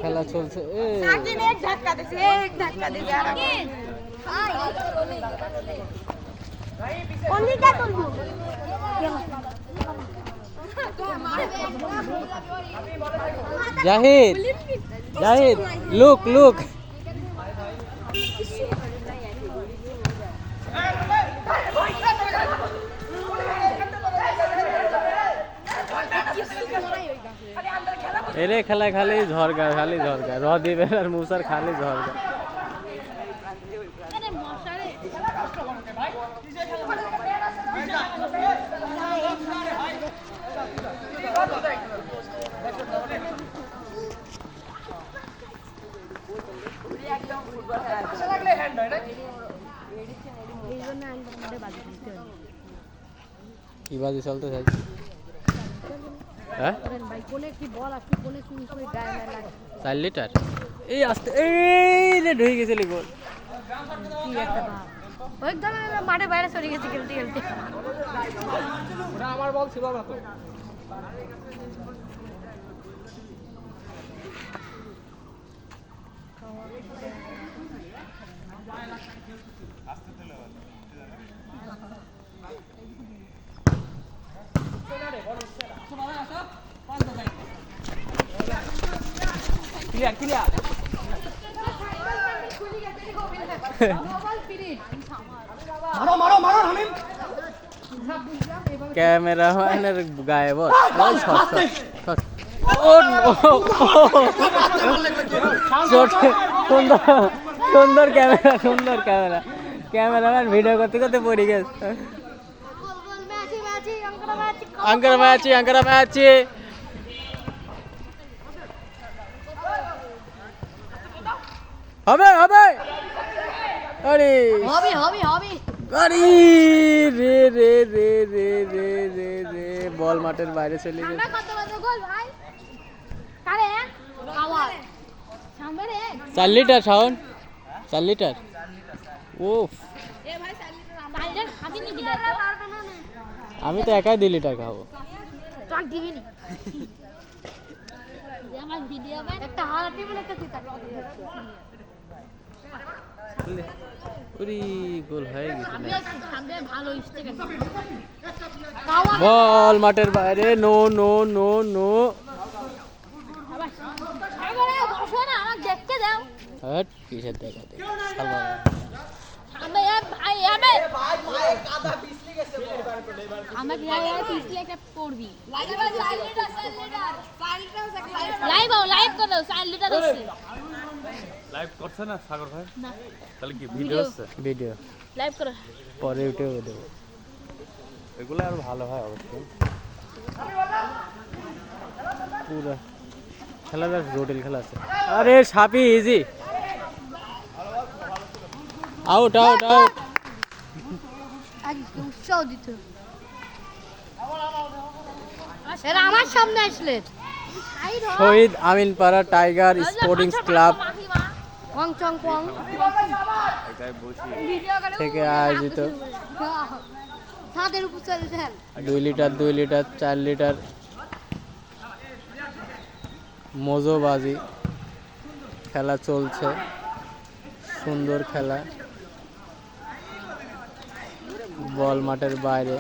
খেলা চলছে Zahid Zahid look look এরে খেলা খালি ঝরগা রদীপের আর মুসার খালি ঝরগা কি বাজি চলতে চাইছি হ্যাঁ 4 লিটার এই আসতে এই রে ঢুকে গেছিল গোল একদম মাঠে বাইরে চলে গেছে খেলতে খেলতে ওটা আমার বল ছিল না তো ক্লিয়ার ক্যামেরাম্যানের গায়ে বল সুন্দর ক্যামেরাম্যান ভিডিও করতে করতে পড়ে গেছে আঙ্কার ম্যাচি হবে আরে আরে রে রে রে রে রে রে রে বল মাঠের বাইরে চলে গেছে 4 লিটার শাওন 4 লিটার উফ আমি তো একাই 2 লিটার খাবো গোল হয়ে গেছে বল মাঠের বাইরে নো নো নো নো কিসের দেখা লাইভ করছে না সাগর ভাই তাহলে কি ভিডিও আছে ভিডিও লাইভ করো পরে ইউটিউবে দেব এগুলো আর ভালো হয় অবশ্যই পুরো খেলা বেশ জটিল খেলা আছে আরে সাপি ইজি আউট উৎসাহ দিত এরা আমার সামনে আসলে শহীদ আমিনপাড়া টাইগার স্পোর্টিং ক্লাব থেকে আয়োজিত 2 লিটার 4 লিটার মজোবাজি খেলা চলছে সুন্দর খেলা বল মাঠের বাইরে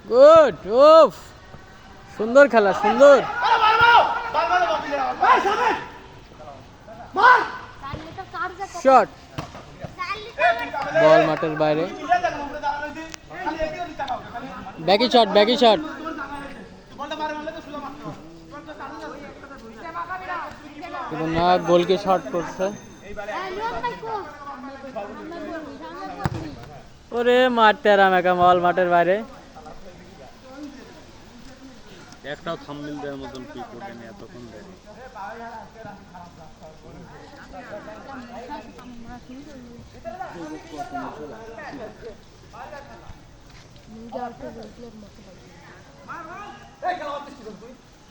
গুড উফ সুন্দর খেলা সুন্দর শট, বল মাঠের বাইরে। ব্যাকি শট, ব্যাকি শট। কিন্তু না, গোলকে শট করছে। ওরে মাঠ তেরা মেকা, বল মাঠের বাইরে। একটাও থাম্বনেল দেওয়ার মতন পিক ওঠেনি এতক্ষণ ধরে।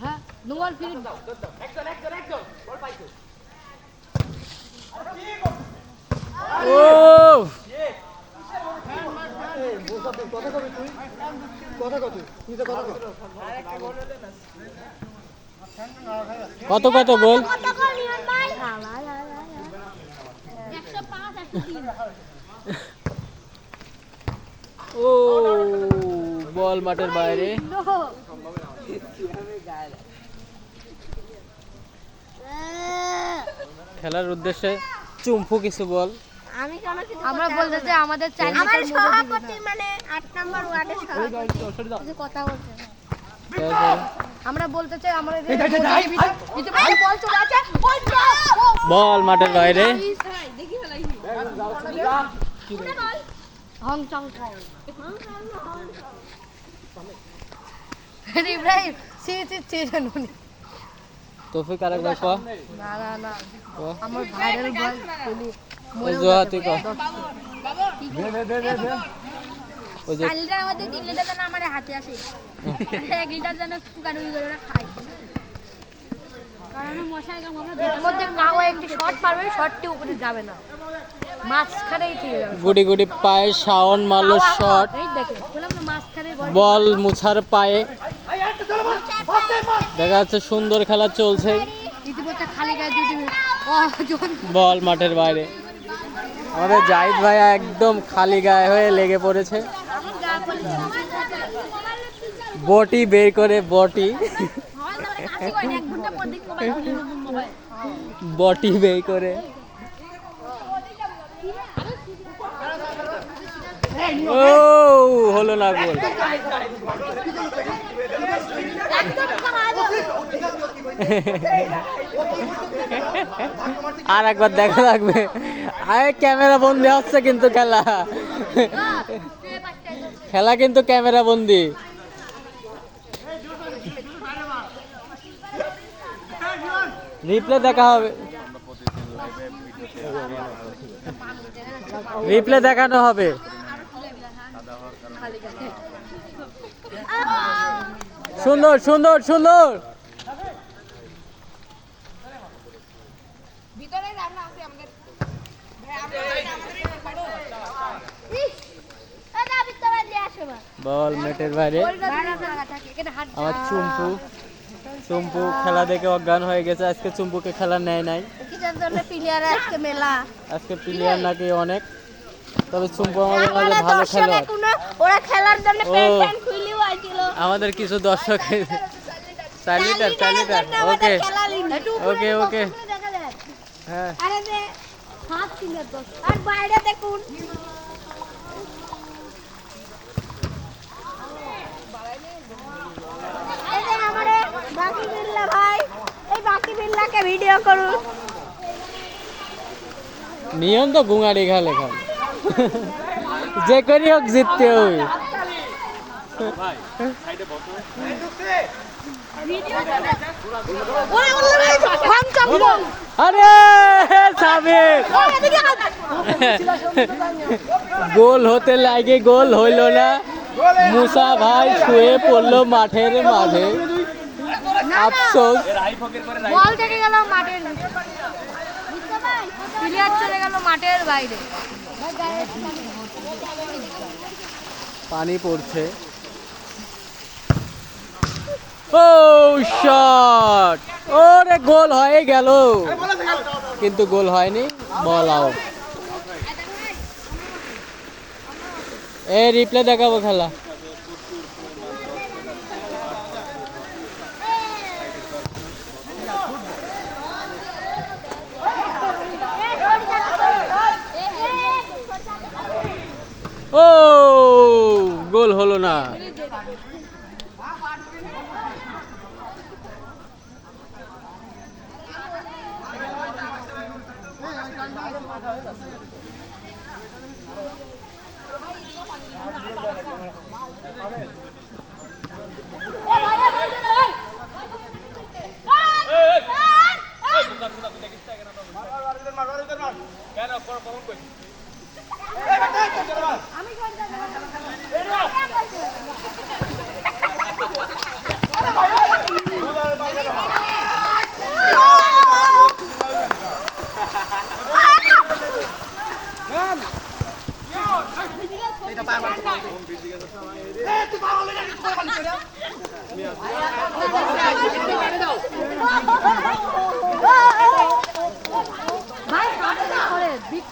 হ্যাঁ, নোয়াল ফিরে ও কত কত গোল? 105, 103। ও বল মাঠের বাইরে। খেলার উদ্দেশ্যে চুম্পু কিছু বল। আমরা বলতে চাই আমাদের আমার সভাপতি মানে 8 নম্বর ওয়ার্ডের সভাপতি কথা বলছে। আমরা বলতে চাই আমাদের বল চলে আছে, বল মাঠের বাইরে। দেখি ফেলাই হং চং ইব্রাহিম সি জানুনি তৌফিক আরেকবার কো। না না না, আমার ভাইরাল বল বলি ওই জোহাতি কো। ওই যে কালটা আমাদের 3 লিটার জানা আমার হাতে আসে 1 লিটার জানা কুকানুই করে খাই, কারণ মশার গাম আমরা এর মধ্যে কাও একটি শট মারবে, শটটি উপরে যাবে না, মাঝখানেই থেকে যাবে। গুডি গুডি পায়ে শাওন মারলো শট। এই দেখো বললাম না মাঝখানে বল মুছার পায়ে। দেখা যাচ্ছে সুন্দর খেলা চলছে। ইতিমধ্যে খালি গায়ে দুটি বল মাঠের বাইরে। আমাদের জাহিদ ভাইয়া একদম খালি গায়ে হয়ে লেগে পড়েছে, বটি বের করে, বটি বটি বের করে। ও হলো না গোল। আর একবার দেখা লাগবে। আরে ক্যামেরা বন্দি হচ্ছে কিন্তু খেলা, খেলা কিন্তু ক্যামেরা বন্দি। রিপ্লে দেখা হবে, রিপ্লে দেখানো হবে। সুন্দর সুন্দর সুন্দর। বল নেটের বাইরে। আমার চুম্পু, চুম্পু খেলা দেখে অজ্ঞান হয়ে গেছে। আজকে চুম্পুকে খেলা নেয় নাই, আজকে প্লেয়ার নাকি অনেক। তবে চুম্পু আমাদের মাঝে ভালো খেলোয়াড়। ওরা খেলার জন্য প্যান্ট প্যান্ট খুইলেও আইছিল। আমাদের কিছু দর্শক 4 লিটার 4 লিটার। ওকে ওকে ওকে হ্যাঁ। আরে যে হাত কিনে তো আর বাইরে দেখুন এই যে আমারে বাকি বিল্লা ভাই, এই বাকি বিল্লাকে ভিডিও করুন। নিয়ম তো গুঙাড়ি খেলে খাল, যে করি হোক জিততে হবে। আরে সাবির গোল হতে লাগে, গোল হইল না। মুসা ভাই শুয়ে পড়লো মাঠের মাঝে, আফসোস। বল থেকে গেল মাঠের, প্লেয়ার চলে গেল মাঠের বাইরে। পানি পড়ছে। ও শট, ওরে গোল হয়ে গেল, কিন্তু গোল হয়নি, বল আউট। এই রিপ্লে দেখাবো খেলা।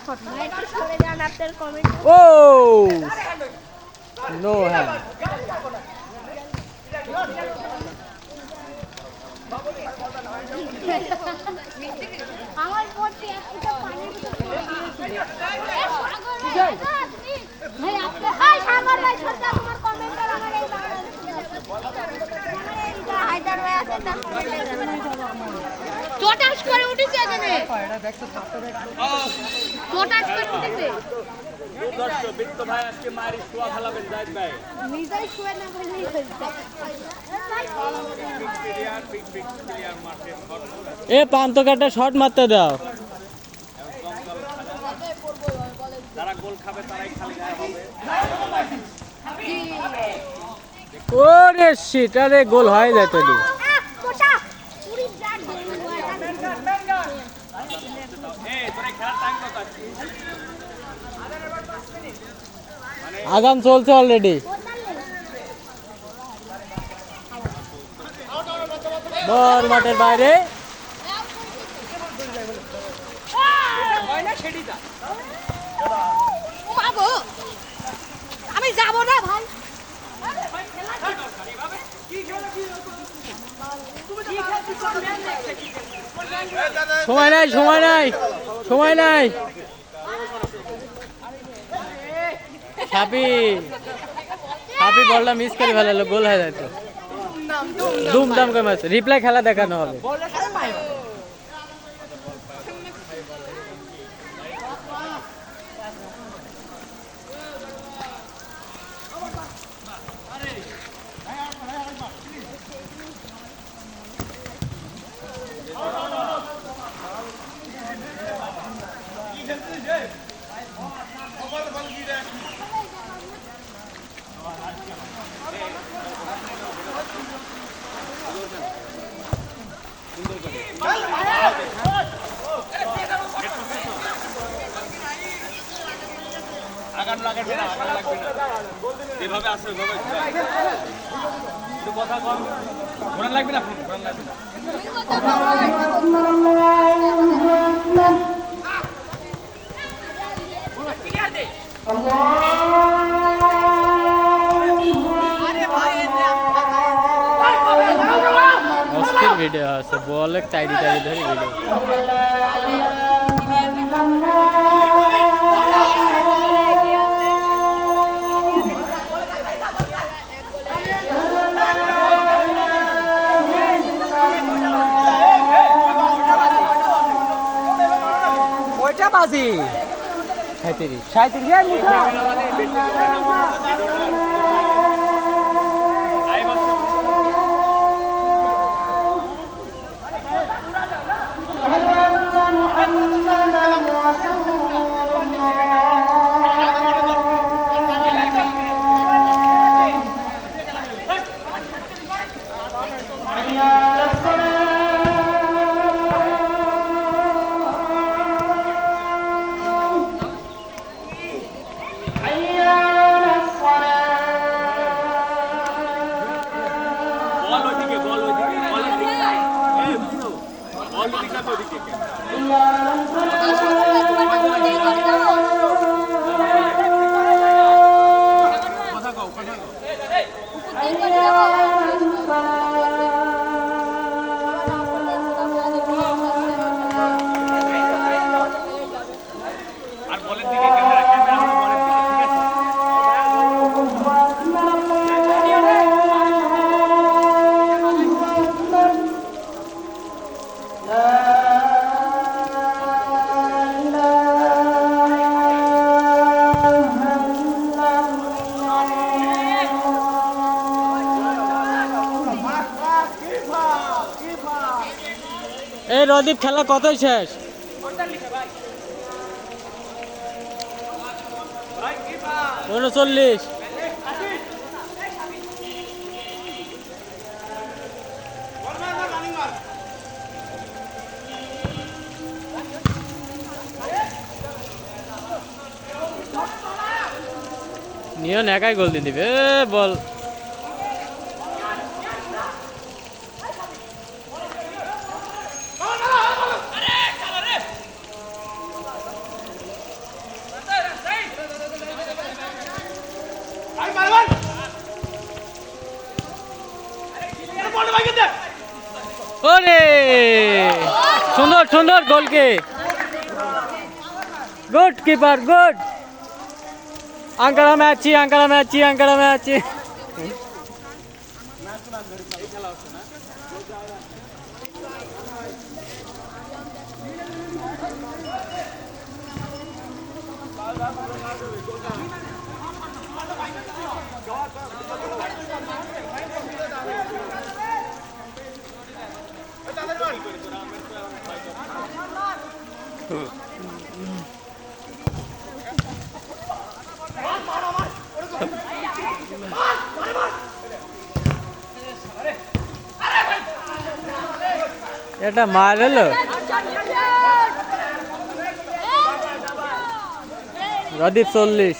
শট একটু সরে যান আপনার কমেন্ট ও নো হ্যান্ড আমার পড়তে একটা পানির ভাই আপনি হাই সাগর ভাই সরকার তোমার কমেন্টার আমার এই হায়দার ভাই আছে তার চটাস করে উঠেছে এখানে এটা দেখছো ছাত্র দেখছো চটাস করে উঠেছে দর্শক বিত্ত ভাই আজকে মারি শোয়া ফেলাবেন জাহিদ ভাই নিজেই শুয়ে না বলেই হয়েছে এ পান্তকাটা শট মারতে দাও যারা গোল খাবে তারাই খালি গায়ে হবে ওরে শিট আরে গোল হয়ে যায় তো কোটা পুরি ব্রাড এই তোরে খেলা টাইম কত আছে আগাম চলছে অলরেডি বল মাঠের বাইরে আমি যাব না ভাই সময় নাই সময় নাই সময় নাই ছাপি ছাপি বলটা মিস করে ফেলালো গোল হয়ে যায় তো ধুমধাম করে ম্যাচ রিপ্লাই খেলা দেখানো হবে আগান লাগবে না আগান লাগবে না যেভাবে আছে ওইভাবে একটু কথা কম ঘোরান লাগবে না ঘোরান লাগবে না অস্থির ভিডিও আছে বলে চাইদি চাইদি ধরে ভিডিও কয়টা বাজে 37 আর বলের দিকে ক্যামেরা ক্যামেরা বলের দিকে ঠিক আছে এই রদীপ খেলা কতই শেষ 39 নিয়ন একাই গোল দিয়ে দিবে বল ওরে সুন্দর সুন্দর গোলকে গুড কিপার গুড আঙ্কারা ম্যাচ এটা মার এলো রদীপ 40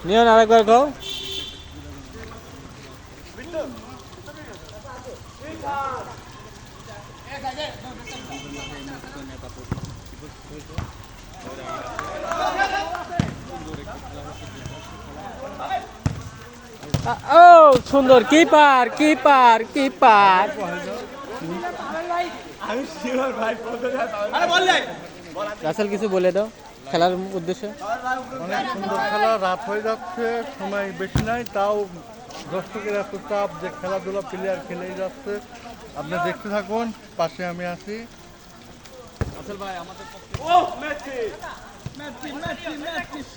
নিয়ন আরেকবার খাও ও সুন্দর কিপার রাসেল কিছু বলে দাও খেলার উদ্দেশ্যে। অনেক সুন্দর খেলা, রাত হয়ে যাচ্ছে, সময় বেশি নাই, তাও দর্শকের এত চাপ যে খেলাধুলা প্লেয়ার খেলেই যাচ্ছে। আপনি দেখতে থাকুন, পাশে আমি আছি।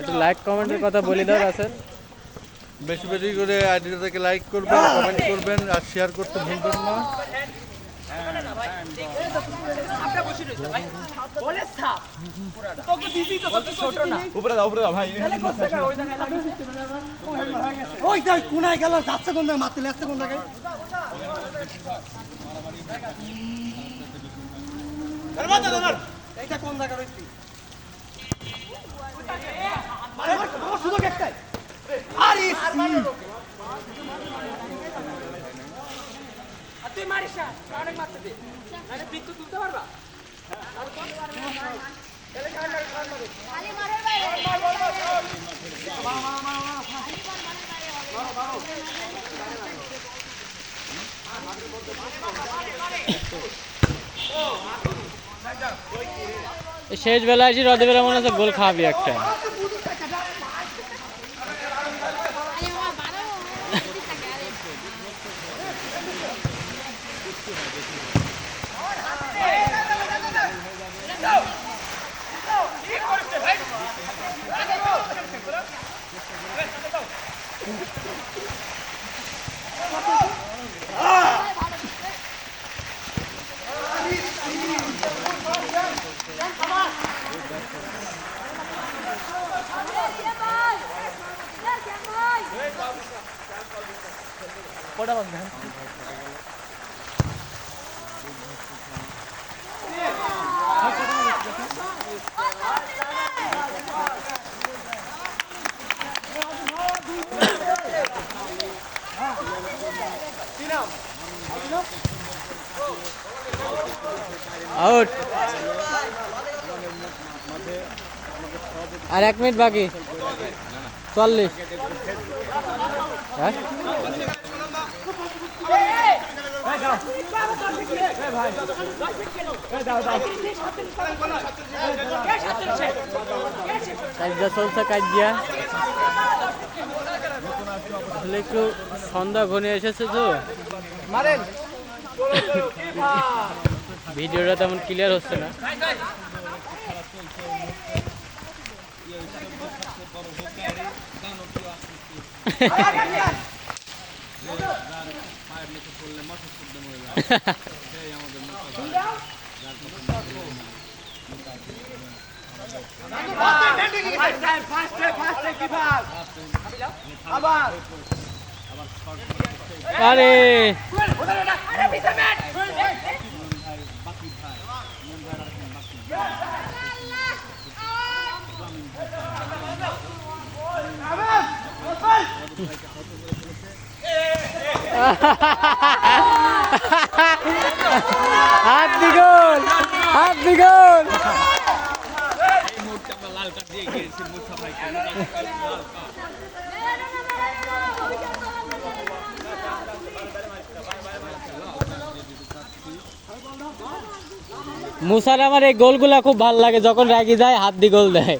একটু লাইক কমেন্টের কথা বলে দাও রাসেল। বেশি বেশি করে আইডিটা থেকে লাইক করবেন, কমেন্ট করবেন আর শেয়ার করতে ভুলবেন না। তুই মারিস না, অনেক মারতে দে, নাহলে বৃত্ত তুলতে পারবা। শেষ বেলায় এসে রদীপের মনে হচ্ছে গোল খাওয়াবি একটা। আউট। আর 1 মিনিট বাকি, 40। হ্যাঁ কাজটা চলছে, কাজিয়া আসলে একটু সন্ধ্যা ঘনিয়ে এসেছে তো ভিডিওটা তেমন ক্লিয়ার হচ্ছে না। আরে হাত দি গোল, হাত দি গোল। এই মুহূর্তে আমরা লাল কার্ড দিয়ে গিয়েছি মুস্তাফা ভাইকে, লাল কার্ড। মুসার আমার এই গোলগুলা খুব ভালো লাগে, যখন রাগি যায় হাত দি গোল দেয়।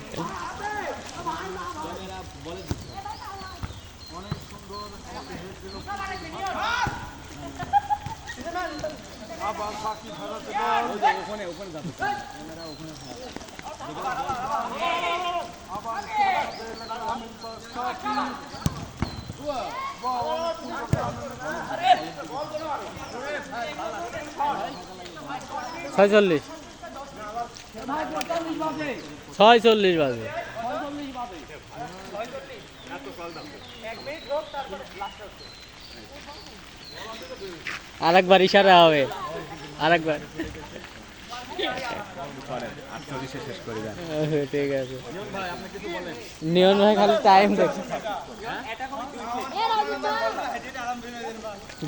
ছয়চল্লিশ 46 বাজে। আরেকবার ইশারা হবে, আরেকবার। ঠিক আছে, নিয়ন ভাই খালি টাইম দেখছে।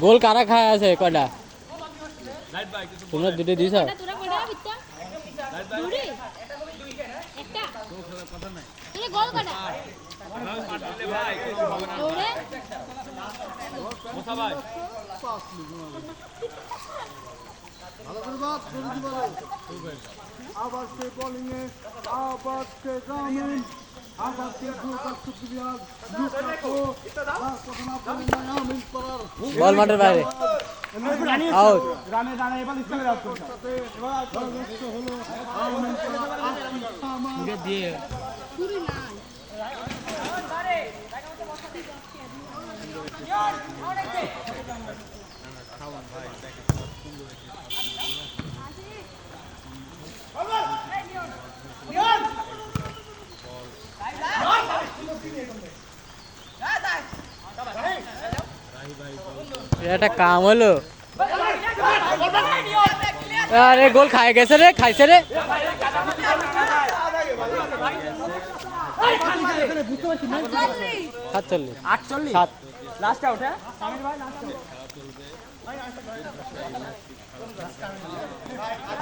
গোল কারা খায় আছে কয়টা? তোমরা দুটো দিছ? মুস্তাফা ভাই আবার সে বোলিংয়ে, আবার সে গ্রামীণ, আবার সে বল মাঠের বাইরে, আউট। দিয়ে এটা কাম হলো। আরে গোল খায় গেছে রে, খাইছে রে। সাতচল্লিশ, 48 সাত। Last out. হ্যাঁ সামির ভাই লাস্ট আউট।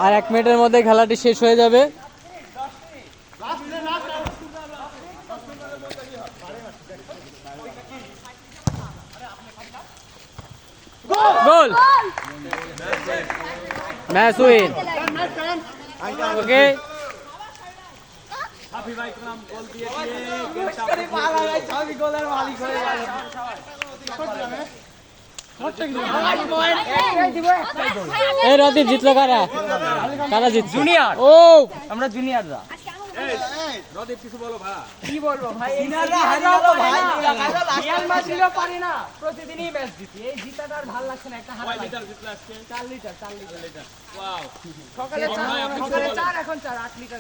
আর 1 মিনিটের মধ্যে খেলাটি শেষ হয়ে যাবে। গোল, ম্যাচ উইন। ওকে, হাফি ভাই কোন গোল দিয়ে দিয়ে আমি গোলের মালিক হয়ে গেল। এই রদীপ জিতলো কারা? কারা জিতছে? জুনিয়র। ও আমরা জুনিয়ররা। রদীপ কিছু বলো ভাই। কি বলবো ভাই, সিনিয়ররা হারিয়ে গেল ভাই। মিয়ানমার ছিল পারি না, প্রতিদিনই ম্যাচ জিতি। এই জিতাটা আর ভালো লাগছে না, একটা হারা কয় লাগছে। লিটার জিতলে আজকে? 4 লিটার 4 লিটার। ওয়াও। সকালে 4 এখন 4 8 লিটার।